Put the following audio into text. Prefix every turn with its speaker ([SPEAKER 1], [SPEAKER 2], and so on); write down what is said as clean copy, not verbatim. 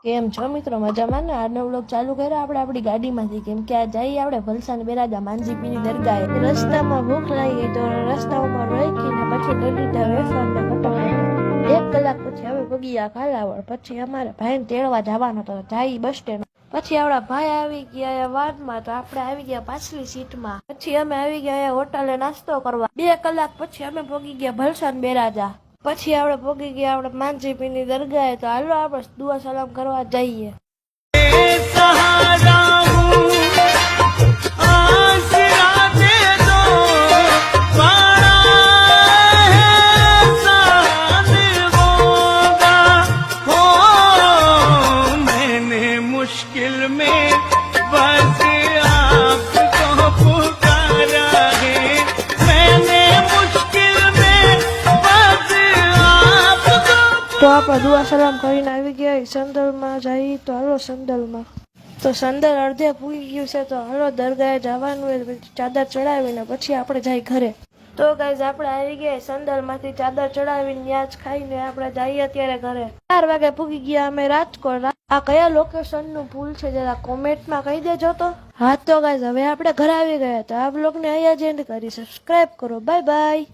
[SPEAKER 1] કેમ છો મિત્રો? મજામાં ને? આજનો વ્લોગ ચાલુ કર્યો આપણે આપણી ગાડીમાંથી, કેમ કે આ જઈએ આપણે વલસાડ બેરાજા માંજીપીની દરગાહે. રસ્તામાં ભૂખ લાગી તો રસ્તામાં રોકીને પછી લઈ લીધા વેફર ને કટોરા. 1 કલાક પછી હવે પગીયા ખાલાવડ. પછી અમારે ભાઈને તેડવા જવાનો હતો, જાય બસ સ્ટેન્ડ. પછી આપણા ભાઈ આવી ગયા વારમાં, તો આપણે આવી ગયા પાછલી સીટમાં. પછી અમે આવી ગયા હોટલે નાસ્તો કરવા. 2 કલાક પછી અમે પગી ગયા વલસાડ બેરાજા. પછી આપણે પગી ગયા આપણે માંજીપીની દરગાહે. તો હાલો આપણે દુઆ સલામ કરવા જઈએ. તો આપણે દુઆ સલામ કરીને આવી ગયા સંદલમાં જઈ. તો હાલો સંદલમાં. તો સંદલ અડધે પૂરી ગયું છે, તો હાલો દરગાહે જવાનું હોય. પછી ચાદર ચડાવીને પછી આપણે જાય ઘરે. તો ગાઈઝ આપણે આવી ગયા સંદલમાંથી ચાદર ચડાવીને ત્યાં જ ખાઈને આપણે જઈએ અત્યારે ઘરે. 4 વાગે પૂગી ગયા અમે રાજકોટ. આ કયા લોકેશનનું પુલ છે જરા કોમેન્ટમાં કહી દેજો તો. હા તો ગાઈઝ હવે આપણે ઘરે આવી ગયા. તો આ બ્લોગને અહીંયા જ એન્ડ કરી. સબસ્ક્રાઇબ કરો. Bye bye.